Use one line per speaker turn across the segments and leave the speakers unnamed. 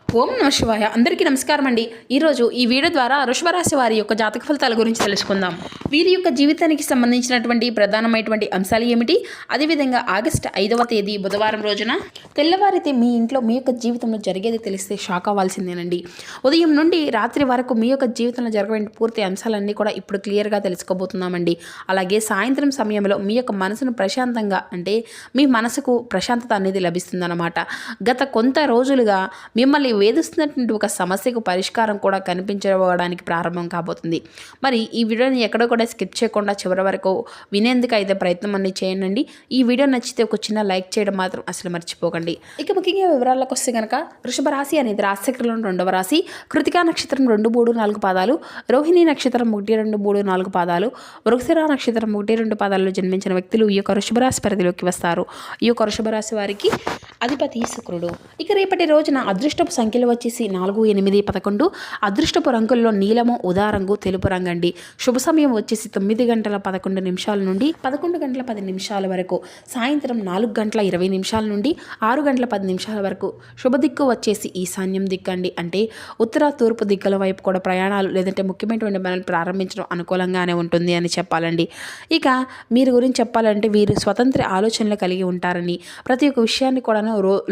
ఓం నమ శివాయ. అందరికీ నమస్కారం అండి. ఈరోజు ఈ వీడియో ద్వారా వృషభ రాశి వారి యొక్క జాతక ఫలితాల గురించి తెలుసుకుందాం. వీరి యొక్క జీవితానికి సంబంధించినటువంటి ప్రధానమైనటువంటి అంశాలు ఏమిటి, అదేవిధంగా ఆగస్టు 5వ తేదీ బుధవారం రోజున తెల్లవారితే మీ ఇంట్లో మీ యొక్క జీవితంలో జరిగేది తెలిస్తే షాక్ అవ్వాల్సిందేనండి. ఉదయం నుండి రాత్రి వరకు మీ యొక్క జీవితంలో జరగబోయే పూర్తి అంశాలన్నీ కూడా ఇప్పుడు క్లియర్గా తెలుసుకోబోతున్నామండి. అలాగే సాయంత్రం సమయంలో మీ యొక్క మనసును ప్రశాంతంగా, అంటే మీ మనసుకు ప్రశాంతత అనేది లభిస్తుందన్నమాట. గత కొంత రోజులుగా మిమ్మల్ని వేధిస్తున్నటువంటి ఒక సమస్యకు పరిష్కారం కూడా కనిపించడానికి ప్రారంభం కాబోతుంది. మరి ఈ వీడియోని ఎక్కడ కూడా స్కిప్ చేయకుండా చివరి వరకు వినేందుకు అయితే ప్రయత్నం అనేది చేయండి. ఈ వీడియో నచ్చితే ఒక చిన్న లైక్ చేయడం మాత్రం అసలు మర్చిపోకండి. ఇక ముఖ్యంగా వివరాలకు వస్తే కనుక వృషభ రాశి అనేది రాశిచక్రంలో 2వ రాశి. కృతికా నక్షత్రం 2, 3, 4 పాదాలు, రోహిణి నక్షత్రం 1, 2, 3, 4 పాదాలు, వృక్షిర నక్షత్రం 1, 2 పాదాల్లో జన్మించిన వ్యక్తులు ఈ యొక్క వృషభ రాశి పరిధిలోకి వస్తారు. ఈ యొక్క వృషభ రాశి వారికి అధిపతి శుక్రుడు. ఇక రేపటి రోజున అదృష్టపు సంఖ్యలు వచ్చేసి 4, 8, 11. అదృష్టపు రంగుల్లో నీలము, ఉదా రంగు, తెలుపు రంగు అండి. శుభ సమయం వచ్చేసి 9 గంటల 11 నిమిషాల నుండి 11 గంటల 10 నిమిషాల వరకు, సాయంత్రం 4 గంటల 20 నిమిషాల నుండి 6 గంటల 10 నిమిషాల వరకు. శుభ దిక్కు వచ్చేసి ఈశాన్యం దిక్కు అండి. అంటే ఉత్తర తూర్పు దిక్కుల వైపు కూడా ప్రయాణాలు లేదంటే ముఖ్యమైనటువంటి పనులు ప్రారంభించడం అనుకూలంగానే ఉంటుంది అని చెప్పాలండి. ఇక మీరు గురించి చెప్పాలంటే వీరు స్వతంత్ర ఆలోచనలు కలిగి ఉంటారని, ప్రతి ఒక్క విషయాన్ని కూడా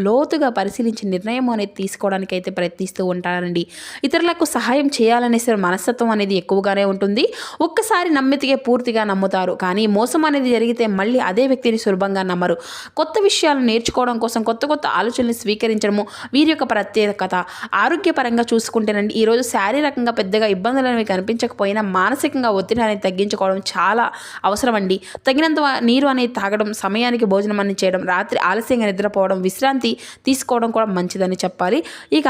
లోతుగా పరిశీలించి నిర్ణయం అనేది తీసుకోవడానికి అయితే ప్రయత్నిస్తూ ఉంటారండి. ఇతరులకు సహాయం చేయాలనేసరి మనస్తత్వం అనేది ఎక్కువగానే ఉంటుంది. ఒక్కసారి నమ్మితే పూర్తిగా నమ్ముతారు, కానీ మోసం అనేది జరిగితే మళ్ళీ అదే వ్యక్తిని సులభంగా నమ్మరు. కొత్త విషయాలను నేర్చుకోవడం కోసం కొత్త కొత్త ఆలోచనలు స్వీకరించడము వీరి యొక్క ప్రత్యేకత. ఆరోగ్యపరంగా చూసుకుంటేనండి ఈరోజు శారీరకంగా పెద్దగా ఇబ్బందులు అనేవి కనిపించకపోయినా మానసికంగా ఒత్తిడి అనేది తగ్గించుకోవడం చాలా అవసరం అండి. తగినంత నీరు అనేది తాగడం, సమయానికి భోజనం అనేది చేయడం, రాత్రి ఆలస్యంగా నిద్రపోవడం, విశ్రాంతి తీసుకోవడం కూడా మంచిదని చెప్పాలి. ఇక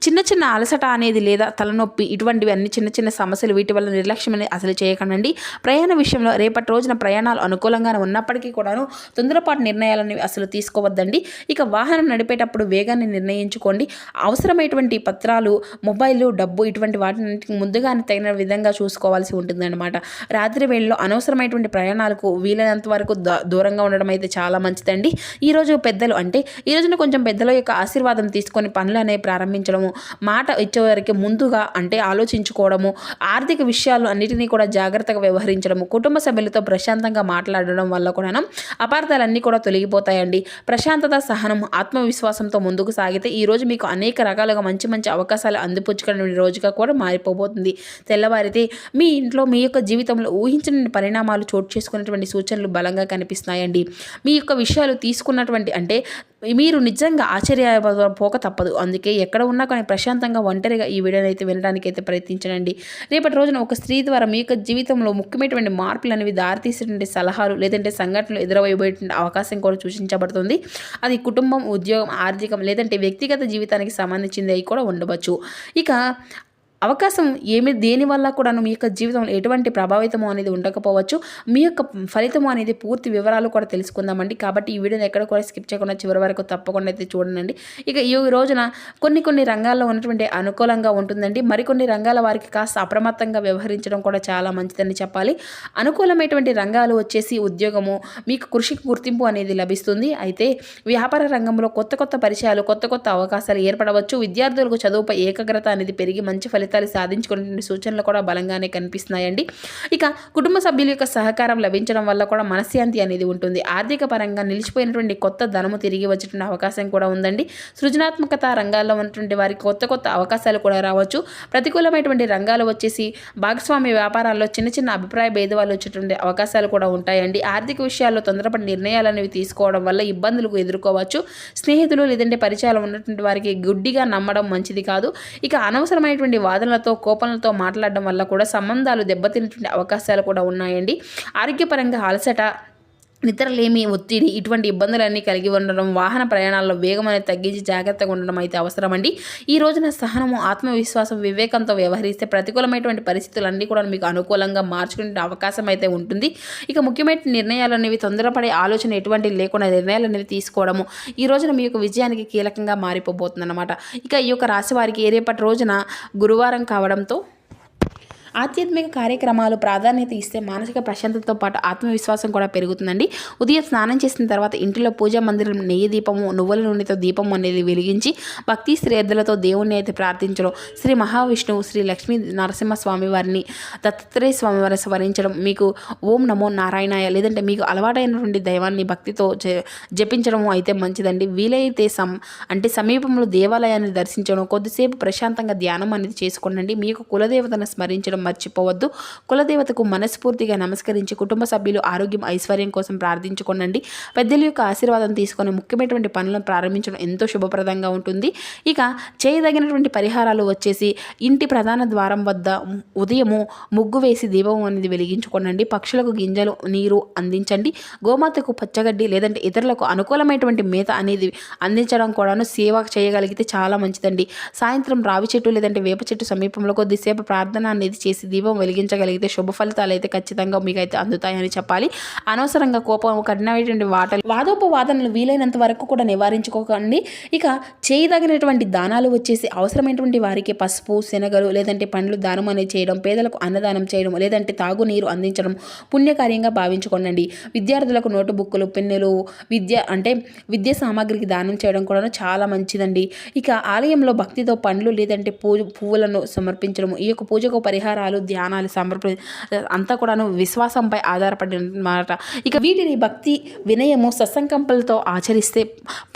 చిన్న చిన్న అలసట అనేది లేదా తలనొప్పి ఇటువంటివి అన్ని చిన్న చిన్న సమస్యలు, వీటి వల్ల నిర్లక్ష్యం అనేది అసలు చేయకండి. ప్రయాణ విషయంలో రేపటి రోజున ప్రయాణాలు అనుకూలంగానే ఉన్నప్పటికీ కూడాను తొందరపాటు నిర్ణయాలని అసలు తీసుకోవద్దండి. ఇక వాహనం నడిపేటప్పుడు వేగాన్ని నిర్ణయించుకోండి. అవసరమైనటువంటి పత్రాలు, మొబైల్, డబ్బు ఇటువంటి వాటిని ముందుగానే తగిన విధంగా చూసుకోవాల్సి ఉంటుందన్నమాట. రాత్రి వేళలో అనవసరమైనటువంటి ప్రయాణాలకు వీలైనంత వరకు దూరంగా ఉండడం అయితే చాలా మంచిదండి. ఈరోజు పెద్దలు, అంటే ఈ రోజున కొంచెం పెద్దల యొక్క ఆశీర్వాదం తీసుకొని పనులు అనేవి ప్రారంభించడము, మాట ఇచ్చేవారికి ముందుగా అంటే ఆలోచించుకోవడము, ఆర్థిక విషయాలు అన్నిటినీ కూడా జాగ్రత్తగా వ్యవహరించడము, కుటుంబ సభ్యులతో ప్రశాంతంగా మాట్లాడడం వల్ల కూడా అపార్థాలన్నీ కూడా తొలగిపోతాయండి. ప్రశాంతత, సహనం, ఆత్మవిశ్వాసంతో ముందుకు సాగితే ఈరోజు మీకు అనేక రకాలుగా మంచి మంచి అవకాశాలు అందిపుచ్చుకునే రోజుగా కూడా మారిపోబోతుంది. తెల్లవారితే మీ ఇంట్లో మీ యొక్క జీవితంలో ఊహించని పరిణామాలు చోటు చేసుకునేటువంటి సూచనలు బలంగా కనిపిస్తున్నాయండి. మీ యొక్క విషయాలు తీసుకున్నటువంటి, అంటే మీరు నిజంగా ఆశ్చర్యపోక తప్పదు. అందుకే ఎక్కడ ఉన్నా కానీ ప్రశాంతంగా ఒంటరిగా ఈ వీడియోని అయితే వినడానికి అయితే ప్రయత్నించండి. రేపటి రోజున ఒక స్త్రీ ద్వారా మీ యొక్క జీవితంలో ముఖ్యమైనటువంటి మార్పులు అనేవి దారితీసేటువంటి సలహాలు లేదంటే సంఘటనలు ఎదురవైపోయేటువంటి అవకాశం కూడా సూచించబడుతుంది. అది కుటుంబం, ఉద్యోగం, ఆర్థికం లేదంటే వ్యక్తిగత జీవితానికి సంబంధించింది అవి కూడా ఉండవచ్చు. ఇక అవకాశం దేనివల్ల కూడా మీ యొక్క జీవితంలో ఎటువంటి ప్రభావితము అనేది ఉండకపోవచ్చు. మీ యొక్క ఫలితము అనేది పూర్తి వివరాలు కూడా తెలుసుకుందామండి. కాబట్టి ఈ వీడియోని ఎక్కడ కూడా స్కిప్ చేయకుండా చివరి వరకు తప్పకుండా అయితే చూడండి. ఇక ఈ రోజున కొన్ని రంగాల్లో ఉన్నటువంటి అనుకూలంగా ఉంటుందండి. మరికొన్ని రంగాల వారికి కాస్త అప్రమత్తంగా వ్యవహరించడం కూడా చాలా మంచిదని చెప్పాలి. అనుకూలమైనటువంటి రంగాలు వచ్చేసి ఉద్యోగము, మీకు కృషికి గుర్తింపు అనేది లభిస్తుంది. అయితే వ్యాపార రంగంలో కొత్త పరిచయాలు, కొత్త అవకాశాలు ఏర్పడవచ్చు. విద్యార్థులకు చదువుపై ఏకాగ్రత అనేది పెరిగి మంచి ఫలితాలు సాధించుకునే సూచనలు కూడా బలంగానే కనిపిస్తున్నాయండి. ఇక కుటుంబ సభ్యుల యొక్క సహకారం లభించడం వల్ల కూడా మనశ్శాంతి అనేది ఉంటుంది. ఆర్థిక పరంగా నిలిచిపోయినటువంటి కొత్త ధనము తిరిగి వచ్చేటువంటి అవకాశం కూడా ఉందండి. సృజనాత్మకత రంగాల్లో ఉన్నటువంటి వారికి కొత్త అవకాశాలు కూడా రావచ్చు. ప్రతికూలమైనటువంటి రంగాలు వచ్చేసి భాగస్వామ్య వ్యాపారాల్లో చిన్న అభిప్రాయ భేదాలు వచ్చేటువంటి అవకాశాలు కూడా ఉంటాయండి. ఆర్థిక విషయాల్లో తొందరపడి నిర్ణయాలు అనేవి తీసుకోవడం వల్ల ఇబ్బందులకు ఎదుర్కోవచ్చు. స్నేహితులు లేదంటే పరిచయాలు ఉన్నటువంటి వారికి గుడ్డిగా నమ్మడం మంచిది కాదు. ఇక అనవసరమైనటువంటి వాదనలతో, కోపంలతో మాట్లాడడం వల్ల కూడా సంబంధాలు దెబ్బతినేటువంటి అవకాశాలు కూడా ఉన్నాయండి. ఆరోగ్యపరంగా అలసట, నిద్రలేమి, ఒత్తిడి ఇటువంటి ఇబ్బందులన్నీ కలిగి ఉండడం, వాహన ప్రయాణాల్లో వేగం అనేది తగ్గించి జాగ్రత్తగా ఉండడం అయితే అవసరమండి. ఈ రోజున సహనము, ఆత్మవిశ్వాసం, వివేకంతో వ్యవహరిస్తే ప్రతికూలమైనటువంటి పరిస్థితులన్నీ కూడా మీకు అనుకూలంగా మార్చుకునే అవకాశం అయితే ఉంటుంది. ఇక ముఖ్యమైన నిర్ణయాలు అనేవి తొందరపడే ఆలోచన ఎటువంటి లేకుండా నిర్ణయాలు అనేవి తీసుకోవడము ఈ రోజున మీ యొక్క విజయానికి కీలకంగా మారిపోబోతుంది అన్నమాట. ఇక ఈ యొక్క రాశి వారికి రేపటి రోజున గురువారం కావడంతో ఆధ్యాత్మిక కార్యక్రమాలు ప్రాధాన్యత ఇస్తే మానసిక ప్రశాంతతతో పాటు ఆత్మవిశ్వాసం కూడా పెరుగుతుందండి. ఉదయం స్నానం చేసిన తర్వాత ఇంటిలో పూజా మందిరం నెయ్యి దీపము, నువ్వుల నూనెతో దీపం అనేది వెలిగించి భక్తి శ్రద్ధలతో దేవుణ్ణి అయితే ప్రార్థించడం, శ్రీ మహావిష్ణువు, శ్రీ లక్ష్మీ నరసింహస్వామి వారిని, దత్తాత్రేయ స్వామి వారిని స్మరించడం, మీకు ఓం నమో నారాయణాయ లేదంటే మీకు అలవాటైనటువంటి దైవాన్ని భక్తితో జపించడం అయితే మంచిదండి. వీలైతే సమీపంలో దేవాలయాన్ని దర్శించడం, కొద్దిసేపు ప్రశాంతంగా ధ్యానం అనేది చేసుకోండి. మీకు కులదేవతను స్మరించడం మర్చిపోవద్దు. కులదేవతకు మనస్ఫూర్తిగా నమస్కరించి కుటుంబ సభ్యులు ఆరోగ్యం ఐశ్వర్యం కోసం ప్రార్థించుకోనండి. పెద్దల యొక్క ఆశీర్వాదం తీసుకొని ముఖ్యమైనటువంటి పనులను ప్రారంభించడం ఎంతో శుభప్రదంగా ఉంటుంది. ఇక చేయదగినటువంటి పరిహారాలు వచ్చేసి ఇంటి ప్రధాన ద్వారం వద్ద ఉదయము ముగ్గు వేసి దీపం అనేది వెలిగించుకోనండి. పక్షులకు గింజలు నీరు అందించండి. గోమాతకు పచ్చగడ్డి లేదంటే ఇతరులకు అనుకూలమైనటువంటి మేత అనేది అందించడం కూడాను సేవ చేయగలిగితే చాలా మంచిదండి. సాయంత్రం రావి చెట్టు లేదంటే వేప చెట్టు సమీపంలో కొద్దిసేపు ప్రార్థన అనేది చేసి దీపం వెలిగించగలిగితే శుభ ఫలితాలు అయితే ఖచ్చితంగా మీకైతే అందుతాయని చెప్పాలి. అనవసరంగా కోపం, కఠినమైనటువంటి వాదోపవాదనలు వీలైనంత వరకు కూడా నివారించుకోకండి. ఇక చేయదగినటువంటి దానాలు వచ్చేసి అవసరమైనటువంటి వారికి పసుపు, శనగలు లేదంటే పండ్లు దానం అనేది చేయడం, పేదలకు అన్నదానం చేయడం లేదంటే తాగునీరు అందించడం పుణ్యకార్యంగా భావించుకోండి. విద్యార్థులకు నోటు బుక్కులు, పెన్నులు, విద్యా సామాగ్రికి దానం చేయడం కూడా చాలా మంచిదండి. ఇక ఆలయంలో భక్తితో పండ్లు లేదంటే పువ్వులను సమర్పించడం, ఈ యొక్క పూజకు పరిహారాలు, ధ్యానాలు అంతా కూడాను విశ్వాసంపై ఆధారపడి అన్నమాట. ఇక వీటిని భక్తి, వినయము, సత్సంకల్పంతో ఆచరిస్తే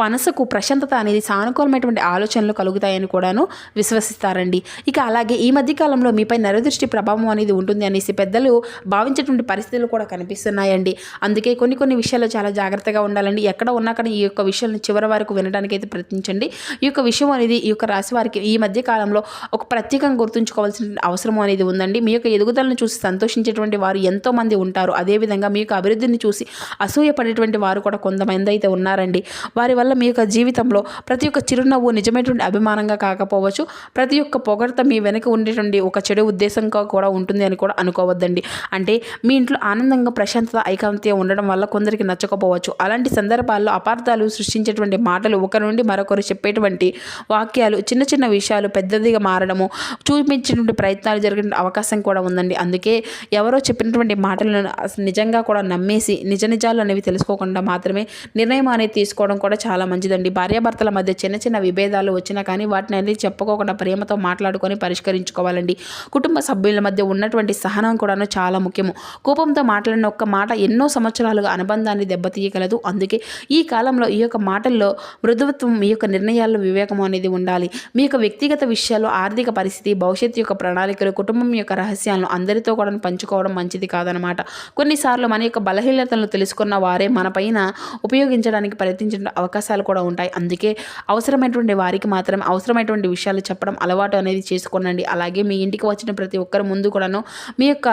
మనసుకు ప్రశాంతత అనేది సానుకూలమైనటువంటి ఆలోచనలు కలుగుతాయని కూడాను విశ్వసిస్తారండి. ఇక అలాగే ఈ మధ్యకాలంలో మీపై నరదృష్టి ప్రభావం అనేది ఉంటుంది అనేసి పెద్దలు భావించేటువంటి పరిస్థితులు కూడా కనిపిస్తున్నాయండి. అందుకే కొన్ని విషయాల్లో చాలా జాగ్రత్తగా ఉండాలండి. ఎక్కడ ఉన్నా కానీ ఈ యొక్క విషయాలను చివరి వరకు వినడానికి అయితే ప్రయత్నించండి. ఈ యొక్క విషయం అనేది ఈ యొక్క రాశి వారికి ఈ మధ్య కాలంలో ఒక ప్రత్యేకంగా గుర్తుంచుకోవాల్సిన అవసరం అనేది ఉందండి. మీ యొక్క ఎదుగుదలను చూసి సంతోషించేటువంటి వారు ఎంతోమంది ఉంటారు. అదేవిధంగా మీ యొక్క అభివృద్ధిని చూసి అసూయపడేటువంటి వారు కూడా కొంతమంది అయితే ఉన్నారండి. వారి వల్ల మీ యొక్క జీవితంలో ప్రతి ఒక్క చిరునవ్వు నిజమైనటువంటి అభిమానంగా కాకపోవచ్చు. ప్రతి ఒక్క పొగడ్త మీ వెనక ఉండేటువంటి ఒక చెడు ఉద్దేశంగా కూడా ఉంటుంది అని కూడా అనుకోవద్దండి. అంటే మీ ఇంట్లో ఆనందంగా ప్రశాంతత, ఐకాంత్యం ఉండడం వల్ల కొందరికి నచ్చకపోవచ్చు. అలాంటి సందర్భాల్లో అపార్థాలు సృష్టించేటువంటి మాటలు, ఒకరి నుండి మరొకరు చెప్పేటువంటి వాక్యాలు, చిన్న విషయాలు పెద్దదిగా మారడము, చూపించేటువంటి ప్రయత్నాలు జరిగిన అవకాశం కూడా ఉందండి. అందుకే ఎవరో చెప్పినటువంటి మాటలను నిజంగా కూడా నమ్మేసి నిజాలు అనేవి తెలుసుకోకుండా మాత్రమే నిర్ణయం అనేది తీసుకోవడం కూడా చాలా మంచిదండి. భార్యాభర్తల మధ్య చిన్న విభేదాలు వచ్చినా కానీ వాటిని అనేది చెప్పుకోకుండా ప్రేమతో మాట్లాడుకొని పరిష్కరించుకోవాలండి. కుటుంబ సభ్యుల మధ్య ఉన్నటువంటి సహనం కూడాను చాలా ముఖ్యము. కోపంతో మాట్లాడిన ఒక్క మాట ఎన్నో సంవత్సరాలుగా అనుబంధాన్ని దెబ్బతీయగలదు. అందుకే ఈ కాలంలో ఈ యొక్క మాటల్లో మృదుత్వం, మీ యొక్క నిర్ణయాల్లో వివేకం అనేది ఉండాలి. మీ యొక్క వ్యక్తిగత విషయాలు, ఆర్థిక పరిస్థితి, భవిష్యత్తు యొక్క ప్రణాళికలు, కుటుంబం యొక్క రహస్యాలను అందరితో కూడా పంచుకోవడం మంచిది కాదనమాట. కొన్నిసార్లు మన యొక్క బలహీనతలను తెలుసుకున్న వారే మన పైన ఉపయోగించడానికి ప్రయత్నించిన అవకాశాలు కూడా ఉంటాయి. అందుకే అవసరమైనటువంటి వారికి మాత్రమే అవసరమైనటువంటి విషయాలు చెప్పడం అలవాటు అనేది చేసుకోనండి. అలాగే మీ ఇంటికి వచ్చిన ప్రతి ఒక్కరి ముందు కూడాను మీ యొక్క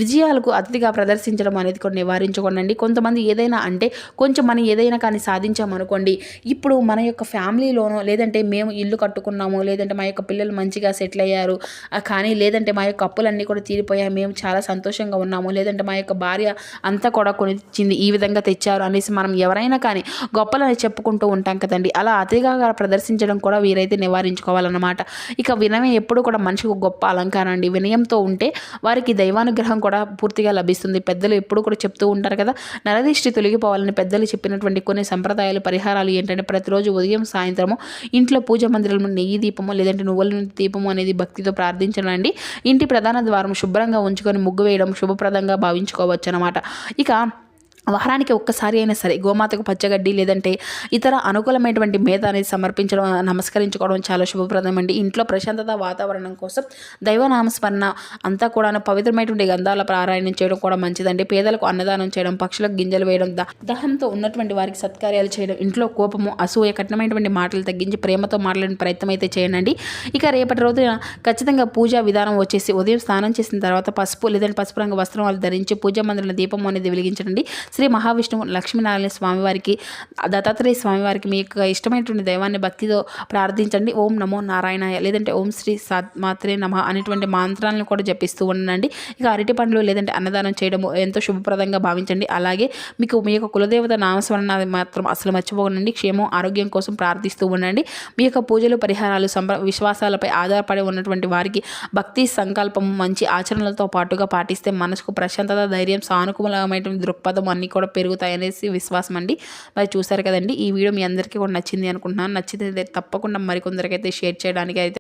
విజయాలకు అతిథిగా ప్రదర్శించడం అనేది కూడా నివారించుకోనండి. కొంతమంది ఏదైనా అంటే కొంచెం మనం ఏదైనా కానీ సాధించామనుకోండి, ఇప్పుడు మన యొక్క ఫ్యామిలీలోనో లేదంటే మేము ఇల్లు కట్టుకున్నాము, లేదంటే మా యొక్క పిల్లలు మంచిగా సెటిల్ అయ్యారు, కానీ లేదంటే మా యొక్క అప్పులన్నీ కూడా తీరిపోయాయి, మేము చాలా సంతోషంగా ఉన్నాము, లేదంటే మా యొక్క భార్య అంతా కూడా కొనిచ్చింది, ఈ విధంగా తెచ్చారు అనేసి మనం ఎవరైనా కానీ గొప్పలని చెప్పుకుంటూ ఉంటాం కదండి. అలా అతిగా ప్రదర్శించడం కూడా వీరైతే నివారించుకోవాలన్నమాట. ఇక వినయం ఎప్పుడు కూడా మనిషికి గొప్ప అలంకారం అండి. వినయంతో ఉంటే వారికి దైవానుగ్రహం కూడా పూర్తిగా లభిస్తుంది. పెద్దలు ఎప్పుడు కూడా చెప్తూ ఉంటారు కదా, నరదిష్టి తొలగిపోవాలని పెద్దలు చెప్పినటువంటి కొన్ని సంప్రదాయాలు, పరిహారాలు ఏంటంటే ప్రతిరోజు ఉదయం సాయంత్రము ఇంట్లో పూజ మందిరంలో నెయ్యి దీపము లేదంటే నువ్వుల దీపము అనేది భక్తితో ప్రార్థించడండి. ఇంటి ప్రధాన ద్వారం శుభ్రంగా ఉంచుకొని ముగ్గు వేయడం శుభప్రదంగా భావించుకోవచ్చు అన్నమాట. ఇక వారానికి ఒక్కసారి అయినా సరే గోమాతకు పచ్చగడ్డి లేదంటే ఇతర అనుకూలమైనటువంటి మేత అనేది సమర్పించడం, నమస్కరించుకోవడం చాలా శుభప్రదం అండి. ఇంట్లో ప్రశాంతత వాతావరణం కోసం దైవనామస్మరణ అంతా కూడా పవిత్రమైనటువంటి గంధాల పారాయణం చేయడం కూడా మంచిదండి. పేదలకు అన్నదానం చేయడం, పక్షులకు గింజలు వేయడం, దహంతో ఉన్నటువంటి వారికి సత్కార్యాలు చేయడం, ఇంట్లో కోపము, అసూయ, కఠినమైనటువంటి మాటలు తగ్గించి ప్రేమతో మాట్లాడిన ప్రయత్నం అయితే చేయండి. ఇక రేపటి రోజున ఖచ్చితంగా పూజా విధానం వచ్చేసి ఉదయం స్నానం చేసిన తర్వాత పసుపు లేదంటే పసుపు రంగు వస్త్రం ధరించి పూజా మందిరంలో దీపం అనేది వెలిగించండి. శ్రీ మహావిష్ణువు లక్ష్మీనారాయణ స్వామివారికి దత్తాత్రేయ స్వామివారికి మీ యొక్క ఇష్టమైనటువంటి దైవాన్ని భక్తితో ప్రార్థించండి. ఓం నమో నారాయణాయ లేదంటే ఓం శ్రీ మాత్రే నమః అనేటువంటి మంత్రాలను కూడా జపిస్తూ ఉండండి. ఇక అరటి పండ్లు లేదంటే అన్నదానం చేయడము ఎంతో శుభప్రదంగా భావించండి. అలాగే మీకు మీ యొక్క కులదేవత నామస్మరణ మాత్రం అసలు మర్చిపోకండి. క్షేమం ఆరోగ్యం కోసం ప్రార్థిస్తూ ఉండండి. మీ యొక్క పూజలు పరిహారాలు విశ్వాసాలపై ఆధారపడి ఉన్నటువంటి వారికి భక్తి సంకల్పం మంచి ఆచరణలతో పాటుగా పాటిస్తే మనసుకు ప్రశాంతత ధైర్యం సానుకూలమైనటువంటి దృక్పథం అన్నీ కూడా పెరుగుతాయనేసి విశ్వాసం అండి. మరి చూసారు కదండి, ఈ వీడియో మీ అందరికీ కూడా నచ్చింది అనుకుంటున్నాను. నచ్చితే తప్పకుండా మరికొందరికైతే షేర్ చేయడానికి అయితే